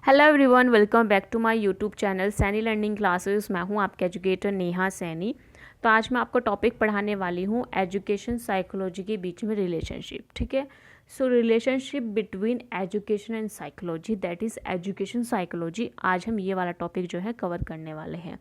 Hello everyone, welcome back to my YouTube channel Saini learning classes. मैं हूं आपके educator Neha Saini. तो आज मैं आपको टॉपिक पढ़ाने वाली हूं एजुकेशन साइकोलॉजी के बीच में रिलेशनशिप। ठीक है, so relationship between education and psychology, that is education psychology. आज हम ये वाला टॉपिक जो है कवर करने वाले हैं।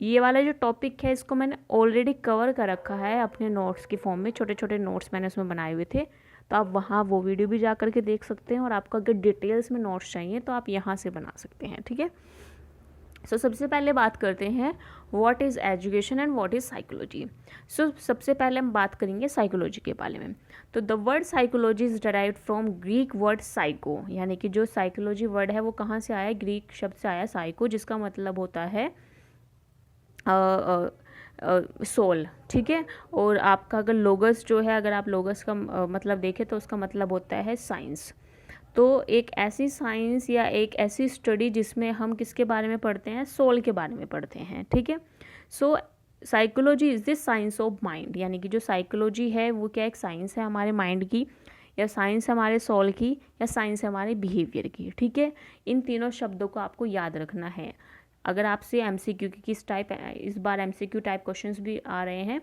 ये वाला जो टॉपिक है इसको मैंने ऑलरेडी कवर कर रखा है अपने नोट्स की फॉर्म में। छोटे छोटे नोट्स मैंने उसमें बनाए हुए थे, तो आप वहाँ वो वीडियो भी जा करके देख सकते हैं। और आपको अगर डिटेल्स में नोट्स चाहिए तो आप यहाँ से बना सकते हैं। ठीक है, सो सबसे पहले बात करते हैं what is education and what is psychology. So सबसे पहले हम बात करेंगे साइकोलॉजी के बारे में। तो the word psychology is derived from Greek word psycho, यानी कि जो साइकोलॉजी वर्ड है वो कहाँ से आया है? ग्रीक शब्द से आया साइको, जिसका मतलब होता है सोल। ठीक है, और आपका अगर लोगस जो है, अगर आप लोगस का मतलब देखें तो उसका मतलब होता है साइंस। तो एक ऐसी साइंस या एक ऐसी स्टडी जिसमें हम किसके बारे में पढ़ते हैं? सोल के बारे में पढ़ते हैं। ठीक है, so psychology is this science of mind, यानी कि जो साइकोलॉजी है वो क्या एक साइंस है हमारे माइंड की, या साइंस है हमारे सोल की, या साइंस है हमारे बिहेवियर की। ठीक है, इन तीनों शब्दों को आपको याद रखना है। अगर आपसे एमसीक्यू की किस टाइप, इस बार एमसीक्यू टाइप क्वेश्चंस भी आ रहे हैं,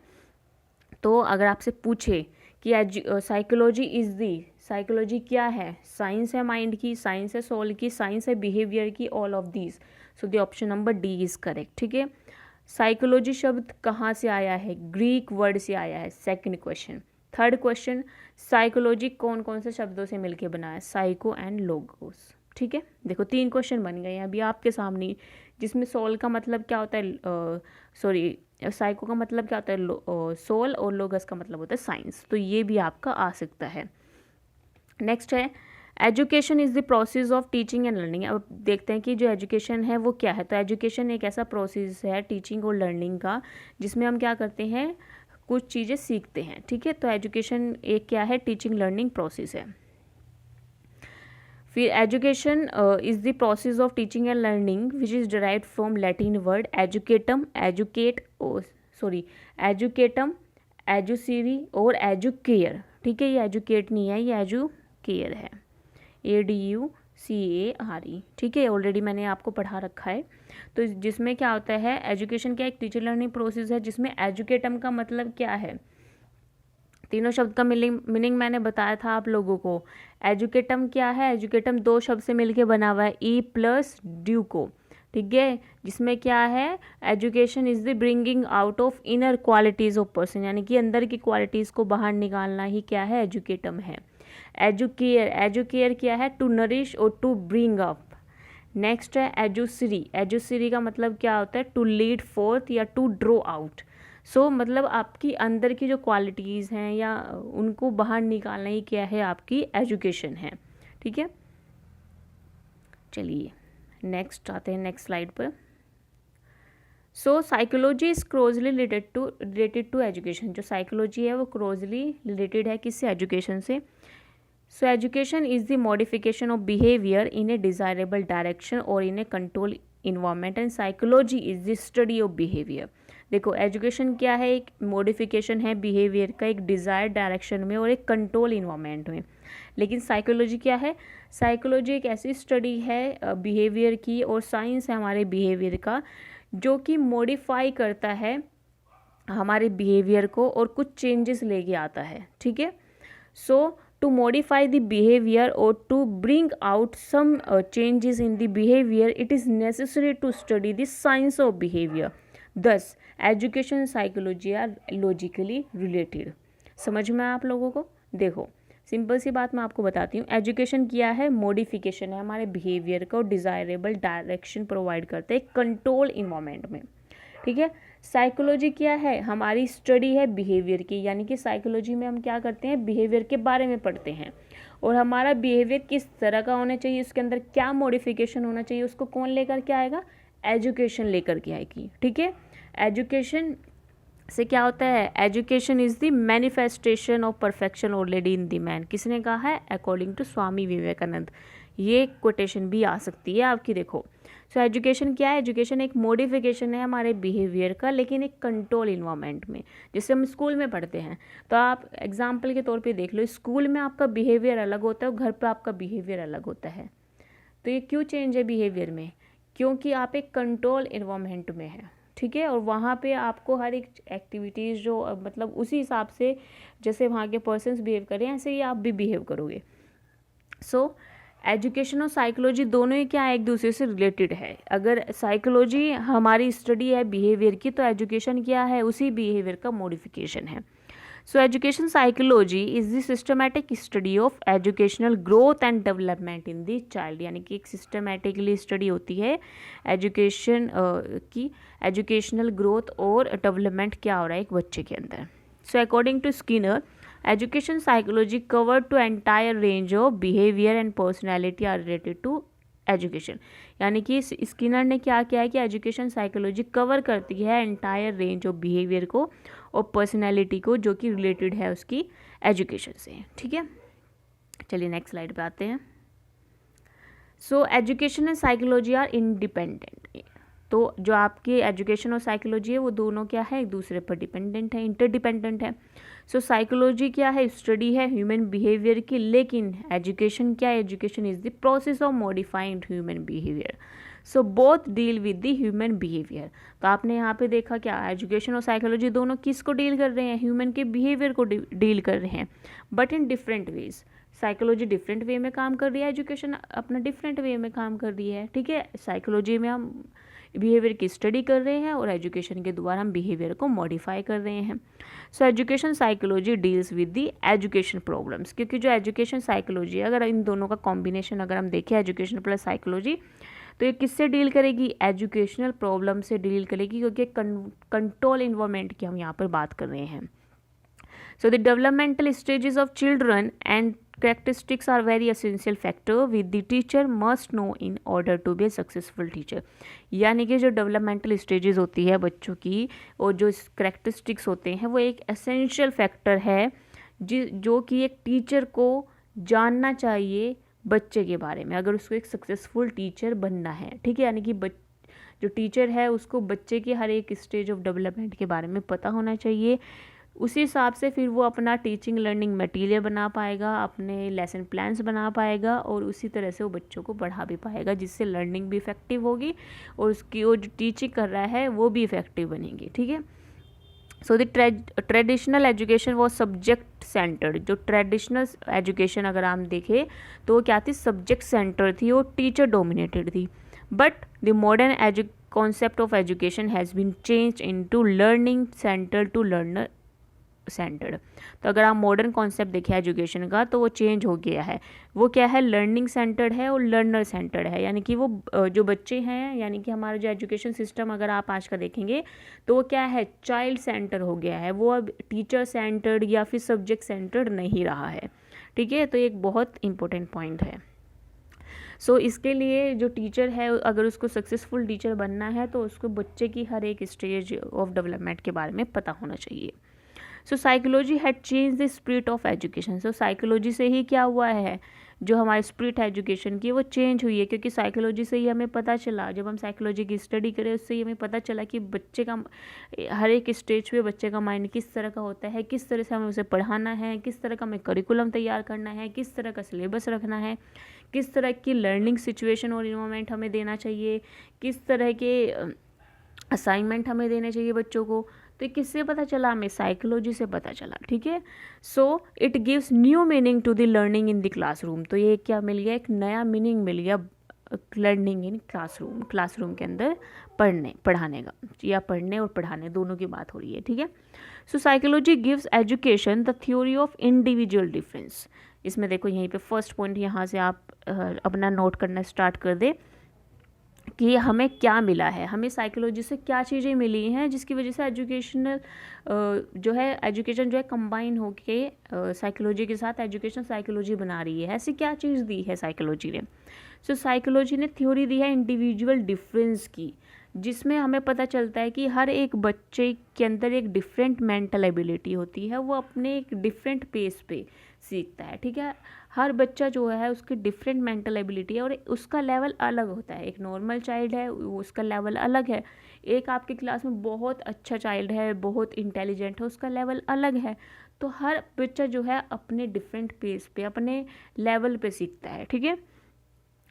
तो अगर आपसे पूछे कि साइकोलॉजी इज़ दी, साइकोलॉजी क्या है? साइंस है माइंड की, साइंस है सोल की, साइंस है बिहेवियर की, all of these. So the option number D is correct. ठीक है, साइकोलॉजी शब्द कहाँ से आया है? ग्रीक वर्ड से आया है। Second question. Third question, psychology कौन कौन से शब्दों से मिलके बना है? Psycho and logos. ठीक है, देखो 3 क्वेश्चन बन गए हैं अभी आपके सामने, जिसमें सोल का मतलब क्या होता है, सॉरी साइको का मतलब क्या होता है? सोल, और लोगस का मतलब होता है साइंस। तो ये भी आपका आ सकता है। नेक्स्ट है education is the process of teaching and learning. अब देखते हैं कि जो एजुकेशन है वो क्या है। तो एजुकेशन एक ऐसा प्रोसेस है टीचिंग और लर्निंग का, जिसमें हम क्या करते हैं? कुछ चीज़ें सीखते हैं। ठीक है, तो एजुकेशन एक क्या है? टीचिंग लर्निंग प्रोसेस है। फिर education is the process of teaching and learning which is derived from Latin word educatum, educatum, educere और एजुकेयर। ठीक है, ये एजुकेट नहीं है, ये एजुकेयर है, ADUCARE। ठीक है, ऑलरेडी मैंने आपको पढ़ा रखा है। तो जिसमें क्या होता है? एजुकेशन क्या एक टीचर लर्निंग प्रोसेस है, जिसमें एजुकेटम का मतलब क्या है? तीनों शब्द का मीनिंग मैंने बताया था आप लोगों को। एजुकेटम क्या है? एजुकेटम 2 शब्द से मिलके बना हुआ है, ई प्लस ड्यूको। ठीक है, जिसमें क्या है? Education is the bringing out of inner qualities of person, यानी कि अंदर की क्वालिटीज को बाहर निकालना ही क्या है? एजुकेटम है। एजुकेयर, एजुकेयर क्या है? टू नरिश और टू ब्रिंग अप। नेक्स्ट है एजुसरी, एजुसरी का मतलब क्या होता है? टू लीड फोर्थ या टू ड्रॉ आउट। सो मतलब आपकी अंदर की जो क्वालिटीज़ हैं या उनको बाहर निकालना ही क्या है? आपकी एजुकेशन है। ठीक है, चलिए नेक्स्ट आते हैं, नेक्स्ट स्लाइड पर। So psychology is closely related to education. जो साइकोलॉजी है वो क्लोजली रिलेटेड है किससे? एजुकेशन से। So education is the modification of behaviour in a desirable direction और in a control environment, and psychology is the study of behaviour. देखो education क्या है? एक मॉडिफिकेशन है बिहेवियर का एक डिज़ायर डायरेक्शन में और एक कंट्रोल इन्वायरमेंट में। लेकिन साइकोलॉजी क्या है? साइकोलॉजी एक ऐसी स्टडी है बिहेवियर की, और साइंस है हमारे बिहेवियर का, जो कि मॉडिफाई करता है हमारे बिहेवियर को और कुछ चेंजेस लेके आता है। ठीक है, सो to modify the behavior or to bring out some changes in the behavior, it is necessary to study the science of behavior. Thus education and psychology are logically related. समझ में आप लोगों को? देखो सिंपल सी बात मैं आपको बताती हूँ। एजुकेशन किया है? मॉडिफिकेशन है हमारे बिहेवियर को, डिज़ायरेबल डायरेक्शन प्रोवाइड करते हैं कंट्रोल इन्वायरमेंट में। ठीक है, साइकोलॉजी क्या है? हमारी स्टडी है बिहेवियर की, यानी कि साइकोलॉजी में हम क्या करते हैं? बिहेवियर के बारे में पढ़ते हैं, और हमारा बिहेवियर किस तरह का होना चाहिए, उसके अंदर क्या मॉडिफिकेशन होना चाहिए, उसको कौन लेकर के आएगा? एजुकेशन लेकर के आएगी। ठीक है, एजुकेशन से क्या होता है? Education is the manifestation of perfection already in the man. किसने कहा है? According to Swami Vivekananda. ये कोटेशन भी आ सकती है आपकी। देखो सो एजुकेशन क्या है? एजुकेशन एक मॉडिफिकेशन है हमारे बिहेवियर का, लेकिन एक कंट्रोल इन्वायरमेंट में, जिसे हम स्कूल में पढ़ते हैं। तो आप एग्जाम्पल के तौर पे देख लो, स्कूल में आपका बिहेवियर अलग होता है और घर पे आपका बिहेवियर अलग होता है। तो ये क्यों चेंज है बिहेवियर में, क्योंकि आप एक कंट्रोल इन्वायरमेंट में हैं, ठीक है, और वहाँ पे आपको हर एक एक्टिविटीज़ जो मतलब उसी हिसाब से जैसे वहाँ के पर्सन्स बिहेव कर रहे हैं ऐसे ही आप भी बिहेव करोगे। सो एजुकेशन और साइकोलॉजी दोनों ही क्या है, एक दूसरे से रिलेटेड है। अगर साइकोलॉजी हमारी स्टडी है बिहेवियर की, तो एजुकेशन क्या है, उसी बिहेवियर का मॉडिफिकेशन है। So education psychology is the systematic study of educational growth and development in the child, यानी कि एक सिस्टमैटिकली स्टडी होती है एजुकेशन की, एजुकेशनल ग्रोथ और डेवलपमेंट क्या हो रहा है एक बच्चे के अंदर। So according to Skinner, education psychology cover to entire range of behaviour and personality are related to education, यानी कि स्किनर ने क्या किया है कि एजुकेशन साइकोलॉजी कवर करती है एंटायर रेंज ऑफ बिहेवियर को और पर्सनैलिटी को जो कि रिलेटेड है उसकी एजुकेशन से, ठीक है। चलिए नेक्स्ट स्लाइड पे आते हैं। So education and psychology are independent, तो जो आपकी एजुकेशन और साइकोलॉजी है वो दोनों क्या है, एक दूसरे पर डिपेंडेंट है, इंटरडिपेंडेंट है। सो साइकोलॉजी क्या है, स्टडी है ह्यूमन बिहेवियर की, लेकिन एजुकेशन क्या है, education is the process of modifying human behaviour. So both deal with the human behaviour. तो आपने यहाँ पे देखा क्या, एजुकेशन और साइकोलॉजी दोनों किसको डील कर रहे हैं, ह्यूमन के बिहेवियर को डील कर रहे हैं, but in different ways. Psychology different way में काम कर रही है, एजुकेशन अपना डिफरेंट वे में काम कर रही है, ठीक है। साइकोलॉजी में हम बिहेवियर की स्टडी कर रहे हैं और एजुकेशन के द्वारा हम बिहेवियर को मॉडिफाई कर रहे हैं। So education psychology deals with the education problems, क्योंकि जो एजुकेशन साइकोलॉजी है, अगर इन दोनों का कॉम्बिनेशन अगर हम देखें एजुकेशन प्लस साइकोलॉजी, तो ये किससे डील करेगी, एजुकेशनल प्रॉब्लम से डील करेगी, क्योंकि कंट्रोल इन्वायरमेंट की हम यहाँ पर बात कर रहे हैं। So the developmental stages of children and characteristics are very essential factor with the teacher must know in order to be a successful teacher, यानी कि जो डेवलपमेंटल स्टेजेस होती है बच्चों की और जो करेक्टरिस्टिक्स होते हैं वो एक एसेंशियल फैक्टर है जो कि एक टीचर को जानना चाहिए बच्चे के बारे में, अगर उसको एक सक्सेसफुल टीचर बनना है, ठीक है। यानी कि जो टीचर है उसको बच्चे के हर एक स्टेज ऑफ डेवलपमेंट के बारे में पता होना चाहिए, उसी हिसाब से फिर वो अपना टीचिंग लर्निंग मटेरियल बना पाएगा, अपने लेसन प्लान्स बना पाएगा और उसी तरह से वो बच्चों को पढ़ा भी पाएगा, जिससे लर्निंग भी इफेक्टिव होगी और उसकी वो जो टीचिंग कर रहा है वो भी इफेक्टिव बनेगी, ठीक है। सो द ट्रेडिशनल एजुकेशन वो सब्जेक्ट सेंटर्ड, जो ट्रेडिशनल एजुकेशन अगर हम देखें तो वो क्या थी, सब्जेक्ट सेंटर थी और टीचर डोमिनेटेड थी, but the modern concept of education has been changed into learning centre to learner centred. तो अगर आप मॉडर्न कॉन्सेप्ट देखें एजुकेशन का तो वो चेंज हो गया है, वो क्या है, लर्निंग सेंटर्ड है और लर्नर सेंटर्ड है, यानी कि वो जो बच्चे हैं, यानी कि हमारा जो एजुकेशन सिस्टम अगर आप आज का देखेंगे तो वो क्या है, चाइल्ड सेंटर हो गया है, वो अब टीचर सेंटर्ड या फिर सब्जेक्ट सेंटर्ड नहीं रहा है, ठीक है। तो एक बहुत इंपॉर्टेंट पॉइंट है। सो इसके लिए जो टीचर है अगर उसको सक्सेसफुल टीचर बनना है तो उसको बच्चे की हर एक स्टेज ऑफ डेवलपमेंट के बारे में पता होना चाहिए। So psychology had change the spirit of education. So psychology से ही क्या हुआ है, जो हमारी स्पिरिट है एजुकेशन की वो चेंज हुई है, क्योंकि साइकोलॉजी से ही हमें पता चला, जब हम साइकोलॉजी की स्टडी करें उससे ही हमें पता चला कि बच्चे का हर एक स्टेज पे बच्चे का माइंड किस तरह का होता है, किस तरह से हमें उसे पढ़ाना है, किस तरह का हमें करिकुलम तैयार करना है, किस तरह का सिलेबस रखना है, किस तरह की लर्निंग सिचुएशन और इन्वायरमेंट हमें देना चाहिए, किस तरह के असाइनमेंट हमें देने चाहिए बच्चों को। तो किससे पता चला, हमें साइकोलॉजी से पता चला, ठीक है। So it gives new meaning to the learning in the classroom. तो ये क्या मिल गया, एक नया मीनिंग मिल गया लर्निंग इन क्लासरूम, क्लासरूम के अंदर पढ़ाने का, या पढ़ने और पढ़ाने दोनों की बात हो रही है, ठीक है। So psychology gives education the theory of individual difference. इसमें देखो यहीं पे फर्स्ट पॉइंट यहाँ से आप अपना नोट करना स्टार्ट कर दे कि हमें क्या मिला है, हमें साइकोलॉजी से क्या चीज़ें मिली हैं जिसकी वजह से एजुकेशन जो है कंबाइन होके साइकोलॉजी के साथ एजुकेशन साइकोलॉजी बना रही है। ऐसी क्या चीज़ दी है साइकोलॉजी ने। सो साइकोलॉजी ने थ्योरी दी है इंडिविजुअल डिफरेंस की, जिसमें हमें पता चलता है कि हर एक बच्चे के अंदर एक डिफरेंट मेंटल एबिलिटी होती है, वो अपने एक डिफरेंट पेस पे सीखता है, ठीक है। हर बच्चा जो है उसकी डिफरेंट मेंटल एबिलिटी है और उसका लेवल अलग होता है। एक नॉर्मल चाइल्ड है उसका लेवल अलग है, एक आपकी क्लास में बहुत अच्छा चाइल्ड है, बहुत इंटेलिजेंट है, उसका लेवल अलग है। तो हर बच्चा जो है अपने डिफरेंट पेस पे, अपने लेवल पे सीखता है, ठीक है।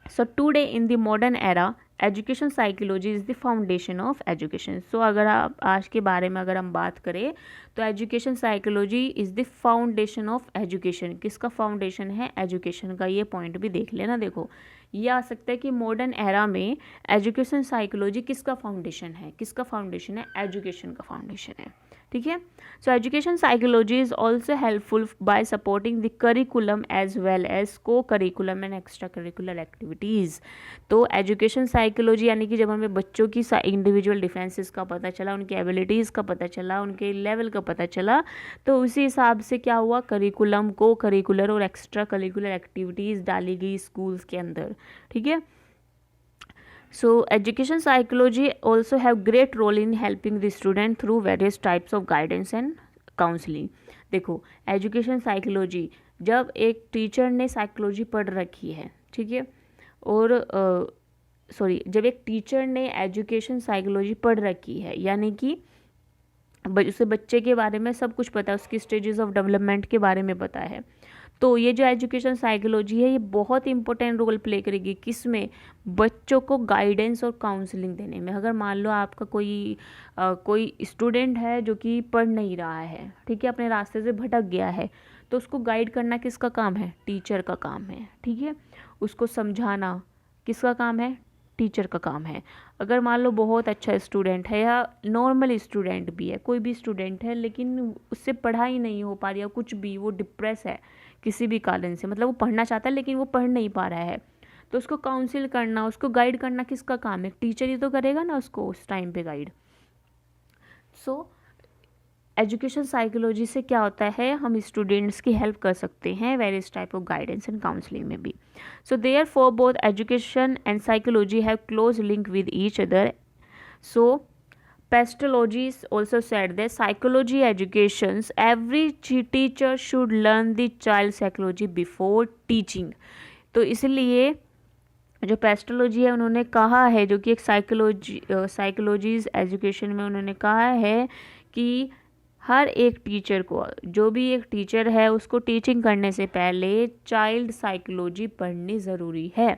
So today in the modern era education psychology is the foundation of education. So अगर आप आज के बारे में अगर हम बात करें तो education psychology is the foundation of education. किसका फाउंडेशन है? एजुकेशन का। ये पॉइंट भी देख लेना। देखो ये आ सकता है कि मॉडर्न एरा में एजुकेशन साइकोलॉजी किसका फाउंडेशन है? किसका फाउंडेशन है? एजुकेशन का फाउंडेशन है। ठीक है। So education psychology is also helpful by supporting the curriculum as well as co curriculum and extra curricular activities. तो एजुकेशन साइकोलॉजी यानी कि जब हमें बच्चों की इंडिविजुअल डिफरेंसेस का पता चला, उनके एबिलिटीज़ का पता चला, उनके लेवल का पता चला, तो उसी हिसाब से क्या हुआ, करिकुलम को करिकुलर और एक्स्ट्रा करिकुलर एक्टिविटीज़ डाली गई स्कूल्स के अंदर। ठीक है। So education psychology also have great role in helping the student through various types of guidance and counseling। देखो एजुकेशन साइकोलॉजी, जब एक टीचर ने साइकोलॉजी पढ़ रखी है, ठीक है, और जब एक टीचर ने एजुकेशन साइकोलॉजी पढ़ रखी है यानी कि उसे बच्चे के बारे में सब कुछ पता है, उसकी स्टेजेस ऑफ डेवलपमेंट के बारे में पता है, तो ये जो एजुकेशन साइकोलॉजी है ये बहुत इंपॉर्टेंट रोल प्ले करेगी किसमें? बच्चों को गाइडेंस और काउंसलिंग देने में। अगर मान लो आपका कोई स्टूडेंट है जो कि पढ़ नहीं रहा है, ठीक है, अपने रास्ते से भटक गया है, तो उसको गाइड करना किसका काम है? टीचर का काम है। ठीक है। उसको समझाना किसका काम है? टीचर का काम है। अगर मान लो बहुत अच्छा स्टूडेंट है या नॉर्मल स्टूडेंट भी है, कोई भी स्टूडेंट है लेकिन उससे पढ़ाई नहीं हो पा रही है, कुछ भी, वो डिप्रेस है किसी भी कारण से, मतलब वो पढ़ना चाहता है लेकिन वो पढ़ नहीं पा रहा है, तो उसको काउंसिल करना, उसको गाइड करना किसका काम है? टीचर ही तो करेगा ना उसको उस टाइम पे गाइड। सो एजुकेशन साइकोलॉजी से क्या होता है, हम स्टूडेंट्स की हेल्प कर सकते हैं various type of guidance and counselling में भी। So there for both education and psychology have close link with each other. So Pestalozzi also said that psychology educations every teacher should learn the child psychology before teaching। तो इसलिए जो pestology है उन्होंने कहा है, जो कि एक साइकोलॉजीज एजुकेशन में उन्होंने कहा है कि हर एक टीचर को, जो भी एक टीचर है उसको टीचिंग करने से पहले चाइल्ड साइकोलॉजी पढ़नी ज़रूरी है।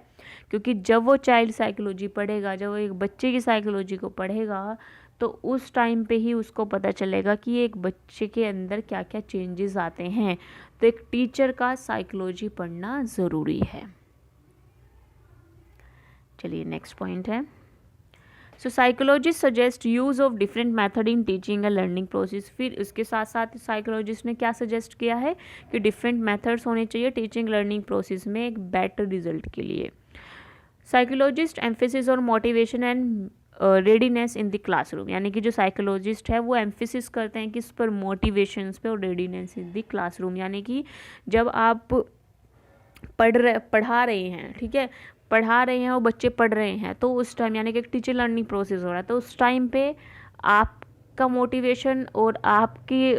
क्योंकि जब वो चाइल्ड साइकोलॉजी पढ़ेगा, जब वो एक बच्चे की साइकोलॉजी को पढ़ेगा, तो उस टाइम पे ही उसको पता चलेगा कि एक बच्चे के अंदर क्या क्या चेंजेस आते हैं। तो एक टीचर का साइकोलॉजी पढ़ना ज़रूरी है। चलिए नेक्स्ट पॉइंट है। So psychologist suggest use of different method in teaching and learning process. फिर उसके साथ साथ साइकोलॉजिस्ट ने क्या सजेस्ट किया है कि डिफरेंट मेथड्स होने चाहिए टीचिंग लर्निंग प्रोसेस में एक बेटर रिजल्ट के लिए। साइकोलॉजिस्ट एम्फेसिस और motivation and readiness in the classroom, यानी कि जो साइकोलॉजिस्ट है वो एम्फेसिस करते हैं किस पर? मोटिवेशंस पे और रेडीनेस इन द क्लासरूम। यानी कि जब आप पढ़ा रहे हैं, ठीक है, पढ़ा रहे हैं और बच्चे पढ़ रहे हैं, तो उस टाइम यानी कि एक टीचर लर्निंग प्रोसेस हो रहा है, तो उस टाइम पे आपका मोटिवेशन और आपकी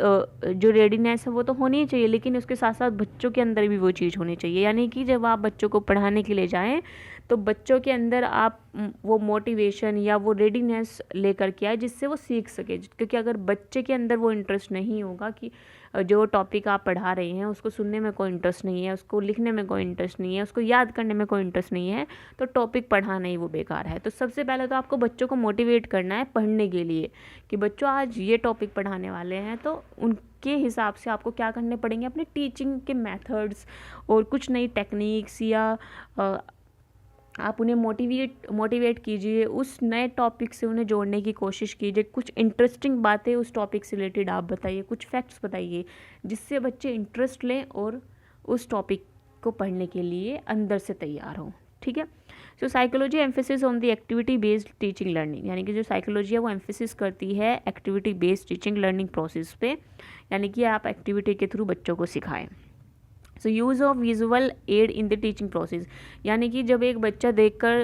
जो रेडीनेस है वो तो होनी ही चाहिए, लेकिन उसके साथ साथ बच्चों के अंदर भी वो चीज़ होनी चाहिए। यानी कि जब आप बच्चों को पढ़ाने के लिए जाएं तो बच्चों के अंदर आप वो मोटिवेशन या वो रेडीनेस लेकर के आए जिससे वो सीख सके। क्योंकि अगर बच्चे के अंदर वो इंटरेस्ट नहीं होगा कि जो टॉपिक आप पढ़ा रहे हैं उसको सुनने में कोई इंटरेस्ट नहीं है, उसको लिखने में कोई इंटरेस्ट नहीं है, उसको याद करने में कोई इंटरेस्ट नहीं है, तो टॉपिक पढ़ाना ही वो बेकार है। तो सबसे पहले तो आपको बच्चों को मोटिवेट करना है पढ़ने के लिए कि बच्चों आज ये टॉपिक पढ़ाने वाले हैं, तो उनके हिसाब से आपको क्या करने पड़ेंगे, अपने टीचिंग के मेथड्स और कुछ नई टेक्निक्स या आप उन्हें मोटिवेट कीजिए, उस नए टॉपिक से उन्हें जोड़ने की कोशिश कीजिए, कुछ इंटरेस्टिंग बातें उस टॉपिक से रिलेटेड आप बताइए, कुछ फैक्ट्स बताइए जिससे बच्चे इंटरेस्ट लें और उस टॉपिक को पढ़ने के लिए अंदर से तैयार हों। ठीक है। So psychology emphasis on the activity based teaching learning, यानी कि जो साइकोलॉजी है वो एम्फेसिस करती है activity based teaching learning process पे, यानी कि आप एक्टिविटी के थ्रू बच्चों को सिखाएं। So use of visual add in the teaching process, यानी कि जब एक बच्चा देखकर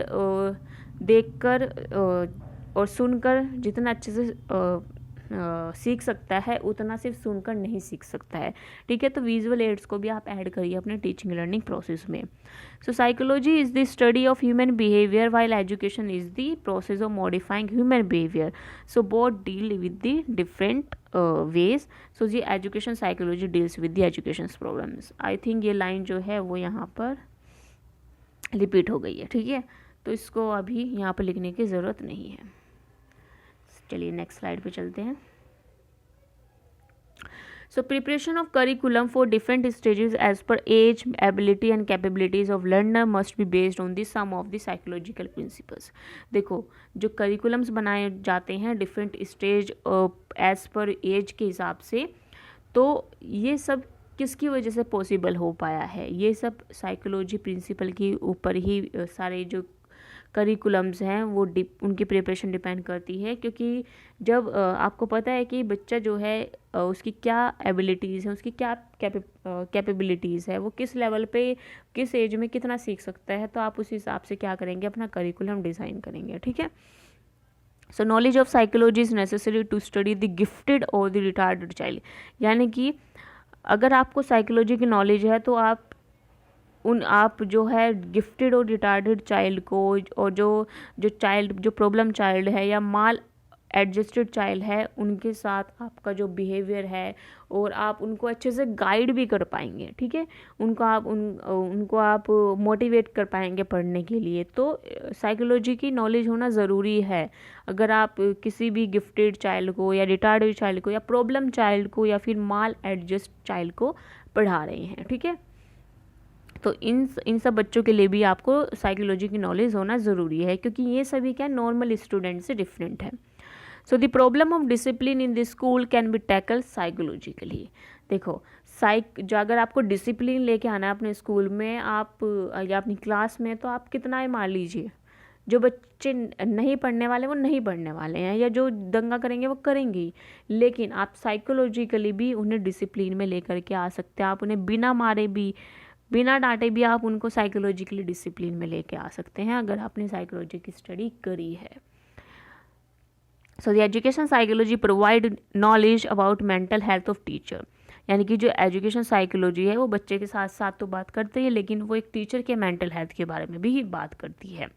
और सुनकर जितना अच्छे से सीख सकता है उतना सिर्फ सुनकर नहीं सीख सकता है। ठीक है। तो विजुअल एड्स को भी आप ऐड करिए अपने टीचिंग लर्निंग प्रोसेस में। So psychology is the study of human behaviour while education is the process of modifying human behaviour. So both deal with the different ways. So जी education psychology deals with the education problems. I think ये line जो है वो यहाँ पर repeat हो गई है, ठीक है। तो इसको अभी यहाँ पर लिखने की ज़रूरत नहीं है। चलिए नेक्स्ट स्लाइड पे चलते हैं। So preparation of curriculum for different stages as per age, ability and capabilities of learner must be based on the sum of the psychological principles। देखो जो करिकुलम्स बनाए जाते हैं डिफरेंट स्टेज एज पर age के हिसाब से, तो ये सब किसकी वजह से पॉसिबल हो पाया है, ये सब साइकोलॉजी प्रिंसिपल के ऊपर ही सारे जो करिकुलम्स हैं वो उनकी प्रिपरेशन डिपेंड करती है। क्योंकि जब आपको पता है कि बच्चा जो है उसकी क्या एबिलिटीज़ है, उसकी क्या कैपेबिलिटीज़ है, वो किस लेवल पे किस एज में कितना सीख सकता है, तो आप उस हिसाब से क्या करेंगे, अपना करिकुलम डिज़ाइन करेंगे, ठीक है। So knowledge of psychology is necessary to study the gifted और द रिटार्डेड चाइल्ड। यानी कि अगर आपको साइकोलॉजी की नॉलेज है तो आप जो है गिफ्टेड और रिटार्डेड चाइल्ड को, और जो प्रॉब्लम चाइल्ड है या माल एडजस्टेड चाइल्ड है, उनके साथ आपका जो बिहेवियर है, और आप उनको अच्छे से गाइड भी कर पाएंगे, ठीक है। उनको आप मोटिवेट कर पाएंगे पढ़ने के लिए। तो साइकोलॉजी की नॉलेज होना ज़रूरी है अगर आप किसी भी गिफ्टेड चाइल्ड को या रिटार्डेड चाइल्ड को या प्रॉब्लम चाइल्ड को या फिर माल एडजस्ट चाइल्ड को पढ़ा रहे हैं, ठीक है। तो इन सब बच्चों के लिए भी आपको साइकोलॉजी की नॉलेज होना ज़रूरी है, क्योंकि ये सभी क्या नॉर्मल स्टूडेंट से डिफरेंट है। So the problem of discipline in the school can be tackle psychologically. देखो जो अगर आपको डिसिप्लिन लेके आना है अपने स्कूल में आप या अपनी क्लास में, तो आप कितना ही मान लीजिए, जो बच्चे नहीं पढ़ने वाले वो नहीं पढ़ने वाले हैं, या जो दंगा करेंगे वो करेंगे ही, लेकिन आप साइकोलॉजिकली भी उन्हें डिसिप्लिन में लेकर के आ सकते हैं। आप उन्हें बिना मारे भी, बिना डांटे भी आप उनको साइकोलॉजिकली डिसिप्लिन में लेके आ सकते हैं, अगर आपने साइकोलॉजी की स्टडी करी है। So the education psychology provide knowledge about mental health of teacher. यानी कि जो एजुकेशन साइकोलॉजी है वो बच्चे के साथ साथ तो बात करती है, लेकिन वो एक टीचर के मेंटल हेल्थ के बारे में भी बात करती है।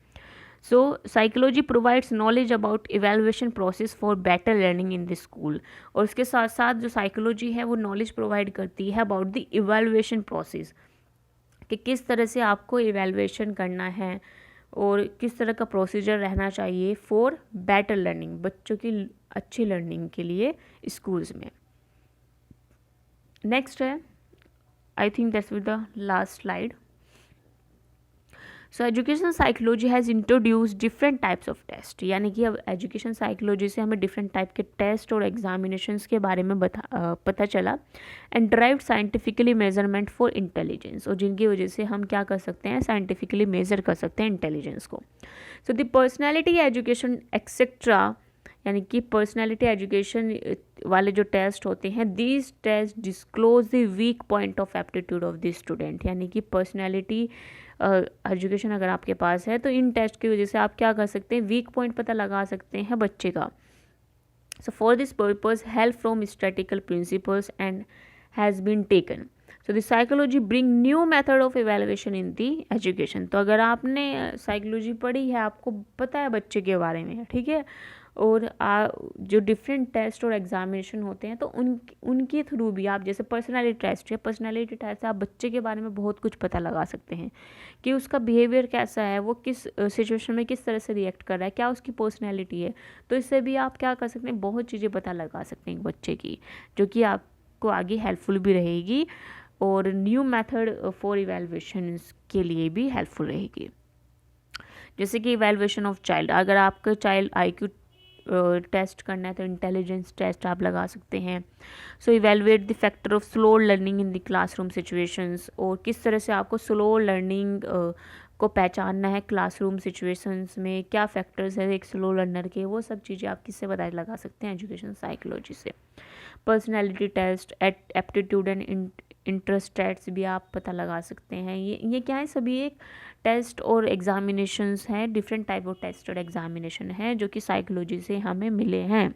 So psychology provides knowledge about evaluation process for better learning in the school. और उसके साथ साथ जो साइकोलॉजी है वो नॉलेज प्रोवाइड करती है अबाउट द इवेल्युएशन प्रोसेस, कि किस तरह से आपको इवेल्युएशन करना है और किस तरह का प्रोसीजर रहना चाहिए फॉर बेटर लर्निंग, बच्चों की अच्छी लर्निंग के लिए स्कूल्स में। नेक्स्ट है, I think that's with the last slide. So education psychology has introduce different types of test. यानी कि अब एजुकेशन साइकोलॉजी से हमें डिफरेंट टाइप के टेस्ट और एग्जामिनेशंस के बारे में पता चला, and derived scientifically measurement for intelligence, और जिनकी वजह से हम क्या कर सकते हैं, साइंटिफिकली मेजर कर सकते हैं इंटेलिजेंस को। So the personality education etcetera, यानी कि पर्सनैलिटी एजुकेशन वाले जो टेस्ट होते हैं, these test disclose the weak point of aptitude of the student. यानी कि पर्सनैलिटी एजुकेशन अगर आपके पास है तो इन टेस्ट की वजह से आप क्या कर सकते हैं, वीक पॉइंट पता लगा सकते हैं बच्चे का। So for this purpose help from statical principles and has been taken. So the psychology bring new method of evaluation in the education. तो अगर आपने साइकोलॉजी पढ़ी है, आपको पता है बच्चे के बारे में, ठीक है, और जो डिफरेंट टेस्ट और एग्जामिनेशन होते हैं, तो उनके थ्रू भी आप, जैसे पर्सनालिटी टेस्ट है, पर्सनालिटी टेस्ट से आप बच्चे के बारे में बहुत कुछ पता लगा सकते हैं कि उसका बिहेवियर कैसा है, वो किस सिचुएशन में किस तरह से रिएक्ट कर रहा है, क्या उसकी पर्सनैलिटी है। तो इससे भी आप क्या कर सकते हैं, बहुत चीज़ें पता लगा सकते हैं बच्चे की, जो कि आपको आगे हेल्पफुल भी रहेगी और न्यू मेथड फॉर इवेल्युएशन के लिए भी हेल्पफुल रहेगी। जैसे कि इवेल्युएशन ऑफ चाइल्ड, अगर आपका चाइल्ड IQ टेस्ट करना है तो इंटेलिजेंस टेस्ट आप लगा सकते हैं। So evaluate the factor of slow learning in the classroom situations, और किस तरह से आपको स्लो लर्निंग को पहचानना है क्लासरूम सिचुएशंस में, क्या फैक्टर्स है एक स्लो लर्नर के, वो सब चीज़ें आप किससे पता लगा सकते हैं, एजुकेशन साइकोलॉजी से। Personality test, aptitude and interest test भी आप पता लगा सकते हैं। ये क्या है, सभी एक टेस्ट और एग्जामिनेशंस हैं, डिफरेंट टाइप ऑफ टेस्ट और एग्जामिनेशन हैं जो कि साइकोलॉजी से हमें मिले हैं।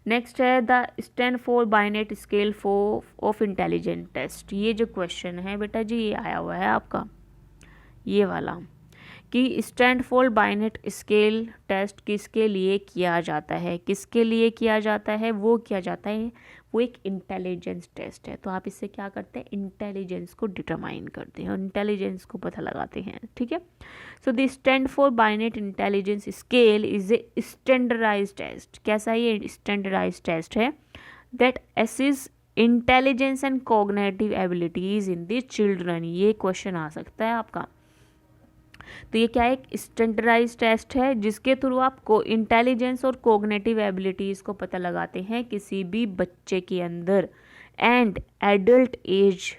नेक्स्ट है the Stanford Binet scale of intelligent test. ये जो क्वेश्चन है बेटा जी, ये आया हुआ है आपका ये वाला, कि स्टैनफोर्ड बाइनेट स्केल टेस्ट किसके लिए किया जाता है, किसके लिए किया जाता है, वो किया जाता है वो एक इंटेलिजेंस टेस्ट है। तो आप इससे क्या करते हैं, इंटेलिजेंस को डिटरमाइन करते हैं और इंटेलिजेंस को पता लगाते हैं, ठीक है। So the Stanford Binet intelligence scale is a standardise test. कैसा ये स्टैंडर्डाइज टेस्ट है, that assess intelligence and cognitive abilities in the children. ये क्वेश्चन आ सकता है आपका। तो ये क्या है, एक स्टैंडर्डाइज टेस्ट है जिसके थ्रू आप को इंटेलिजेंस और कोग्निटिव एबिलिटीज़ को पता लगाते हैं किसी भी बच्चे के अंदर। And adult age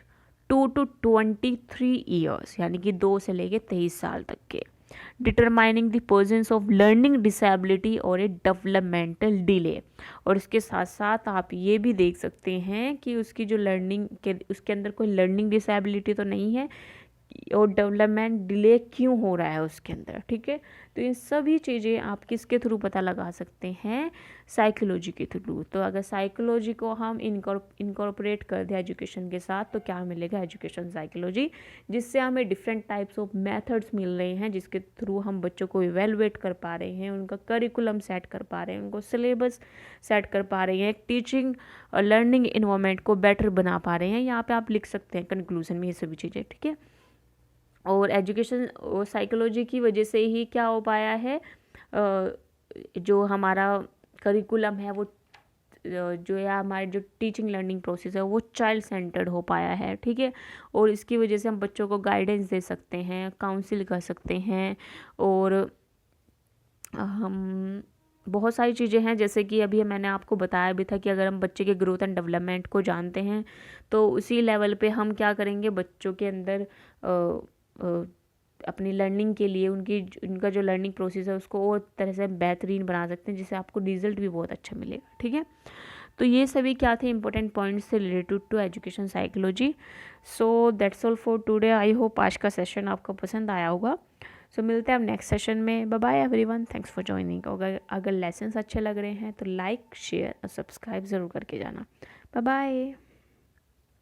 2 to 23 years, यानी कि 2 से लेके 23 साल तक के। Determining the presence of learning disability और ए डेवलपमेंटल डिले। और इसके साथ साथ आप ये भी देख सकते हैं कि उसकी जो लर्निंग के उसके अंदर कोई लर्निंग डिसेबिलिटी तो नहीं है और डेवलपमेंट डिले क्यों हो रहा है उसके अंदर, ठीक है। तो ये सभी चीज़ें आप किसके थ्रू पता लगा सकते हैं, साइकोलॉजी के थ्रू। तो अगर साइकोलॉजी को हम इनकॉर्पोरेट कर दें एजुकेशन के साथ तो क्या मिलेगा, एजुकेशन साइकोलॉजी, जिससे हमें डिफरेंट टाइप्स ऑफ मेथड्स मिल रहे हैं जिसके थ्रू हम बच्चों को इवेलुएट कर पा रहे हैं, उनका करिकुलम सेट कर पा रहे हैं, उनको सिलेबस सेट कर पा रहे हैं, एक टीचिंग और लर्निंग इन्वायरमेंट को बेटर बना पा रहे हैं। यहाँ पे आप लिख सकते हैं कंक्लूजन में ये सभी चीज़ें, ठीक है। और एजुकेशन और साइकोलॉजी की वजह से ही क्या हो पाया है, जो हमारा करिकुलम है वो जो है हमारे जो टीचिंग लर्निंग प्रोसेस है वो चाइल्ड सेंटर्ड हो पाया है, ठीक है। और इसकी वजह से हम बच्चों को गाइडेंस दे सकते हैं, काउंसिल कर सकते हैं, और हम बहुत सारी चीज़ें हैं जैसे कि अभी मैंने आपको बताया भी था कि अगर हम बच्चे के ग्रोथ एंड डेवलपमेंट को जानते हैं तो उसी लेवल पे हम क्या करेंगे, बच्चों के अंदर अपनी लर्निंग के लिए उनका जो लर्निंग प्रोसेस है उसको और तरह से बेहतरीन बना सकते हैं जिससे आपको रिजल्ट भी बहुत अच्छा मिलेगा, ठीक है। तो ये सभी क्या थे इंपॉर्टेंट पॉइंट्स थे related to education psychology. So that's all for today. I hope आज का सेशन आपको पसंद आया होगा। सो मिलते हैं अब नेक्स्ट सेशन में। Bye bye everyone, thanks for joining. अगर लेसन्स अच्छे लग रहे हैं तो लाइक शेयर और सब्सक्राइब ज़रूर करके जाना। Bye bye.